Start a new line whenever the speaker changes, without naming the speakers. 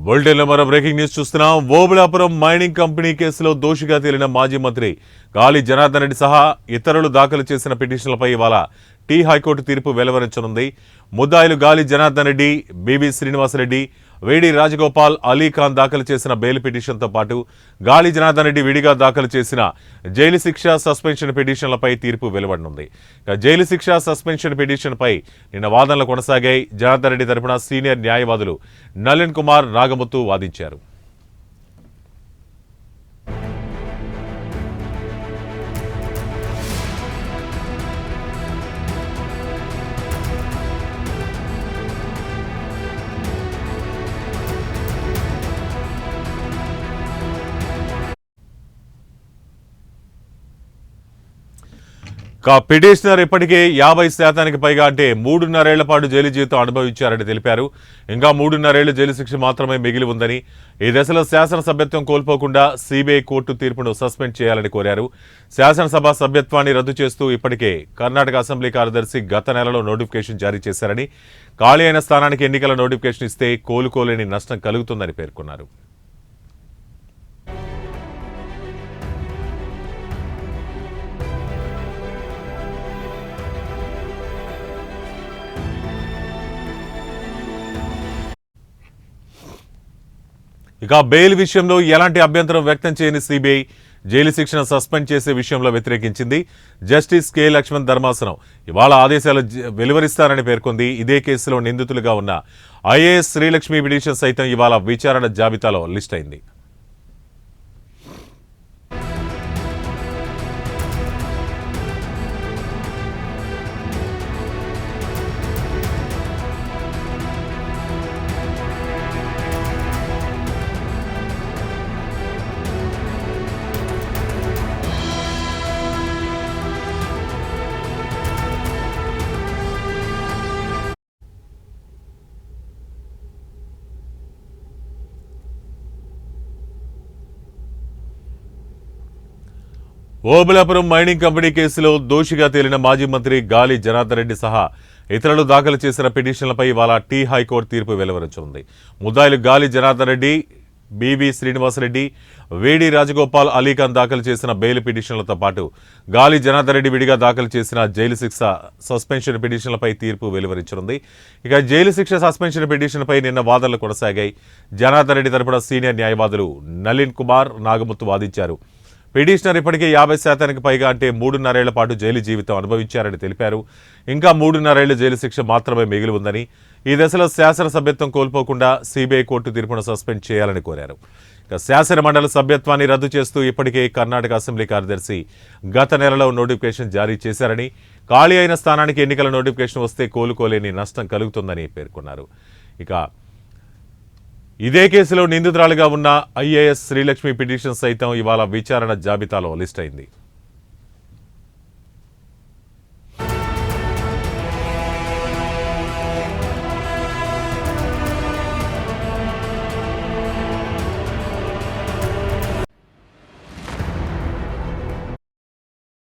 బులెటిన్లో మరో breaking news చూస్తున్నాం. ఓబుళాపురం మైనింగ్ కంపెనీ కేసులో దోషిగా తేలిన మాజీ మంత్రి గాలి జనార్దన్ రెడ్డి సహా ఇతరులు దాఖలు చేసిన పిటిషన్లపై ఇవాళ టీ హైకోర్టు తీర్పు వెలువరించనుంది. ముద్దాయిలు గాలి జనార్దన్ రెడ్డి, బీబీ శ్రీనివాసరెడ్డి, వేడి రాజగోపాల్, అలీఖాన్ దాఖలు చేసిన బెయిల్ పిటిషన్తో పాటు గాలి జనార్దన్ రెడ్డి విడిగా దాఖలు చేసిన జైలు శిక్ష, సస్పెన్షన్ పిటిషన్లపై తీర్పు వెలువడనుంది. జైలు శిక్ష, సస్పెన్షన్ పిటిషన్పై నిన్న వాదనలు కొనసాగాయి. జనార్దన్ రెడ్డి తరపున సీనియర్ న్యాయవాదులు నలిన్ కుమార్, నాగముత్తు వాదించారు. పిటిషనర్ ఇప్పటికే 50% పైగా అంటే 3.5 ఏళ్ల పాటు జైలు జీవితం అనుభవించారని తెలిపారు. ఇంకా 3.5 ఏళ్ల జైలు శిక్ష మాత్రమే మిగిలి ఉందని, ఈ దశలో శాసనసభ్యత్వం కోల్పోకుండా సిబిఐ కోర్టు తీర్పును సస్పెండ్ చేయాలని కోరారు. శాసనసభ సభ్యత్వాన్ని రద్దు చేస్తూ ఇప్పటికే కర్ణాటక అసెంబ్లీ కార్యదర్శి గత నెలలో నోటిఫికేషన్ జారీ చేశారని, ఖాళీ అయిన స్థానానికి ఎన్నికల నోటిఫికేషన్ ఇస్తే కోలుకోలేని నష్టం కలుగుతుందని పేర్కొన్నారు. ఇక బెయిల్ విషయంలో ఎలాంటి అభ్యంతరం వ్యక్తం చేయని సిబిఐ జైలు శిక్షను సస్పెండ్ చేసే విషయంలో వ్యతిరేకించింది. జస్టిస్ కె లక్ష్మణ్ ధర్మాసనం ఇవాళ ఆదేశాలు వెలువరిస్తారని పేర్కొంది. ఇదే కేసులో నిందితులుగా ఉన్న ఐఏఎస్ శ్రీలక్ష్మి పిటిషన్ సైతం ఇవాళ విచారణ జాబితాలో లిస్ట్ అయింది. ఓబుళాపురం మైనింగ్ కంపెనీ కేసులో దోషిగా తేలిన మాజీ మంత్రి గాలి జనార్దన్ రెడ్డి సహా ఇతరులు దాఖలు చేసిన పిటిషన్లపై ఇవాళ టీ హైకోర్టు తీర్పు వెలువరించనుంది. ముద్దాయిలు గాలి జనార్దన్ రెడ్డి, బీబీ శ్రీనివాసరెడ్డి, వేడి రాజగోపాల్, అలీఖాన్ దాఖలు చేసిన బెయిల్ పిటిషన్లతో పాటు గాలి జనార్దన్ రెడ్డి విడిగా దాఖలు చేసిన జైలు శిక్ష, సస్పెన్షన్ పిటిషన్లపై తీర్పు వెలువరించనుంది. ఇక జైలు శిక్ష, సస్పెన్షన్ పిటిషన్పై నిన్న వాదనలు కొనసాగాయి. జనార్దన్ రెడ్డి తరపున సీనియర్ న్యాయవాదులు నలిన్ కుమార్, నాగముత్తు వాదించారు. పిటిషనర్ ఇప్పటికే 50% పైగా అంటే 3.5 ఏళ్ల పాటు జైలు జీవితం అనుభవించారని తెలిపారు. ఇంకా 3.5 ఏళ్ల జైలు శిక్ష మాత్రమే మిగిలి ఉందని, ఈ దశలో శాసనసభ్యత్వం కోల్పోకుండా సిబిఐ కోర్టు తీర్పును సస్పెండ్ చేయాలని కోరారు. ఇక శాసన మండలి సభ్యత్వాన్ని రద్దు చేస్తూ ఇప్పటికే కర్ణాటక అసెంబ్లీ కార్యదర్శి గత నెలలో నోటిఫికేషన్ జారీ చేశారని, ఖాళీ అయిన స్థానానికి ఎన్నికల నోటిఫికేషన్ వస్తే కోలుకోలేని నష్టం కలుగుతుందని పేర్కొన్నారు. ఇక ఇదే కేసులో నిందితురాలుగా ఉన్న ఐఏఎస్ శ్రీలక్ష్మి పిటిషన్ సైతం ఇవాళ విచారణ జాబితాలో లిస్ట్ అయింది.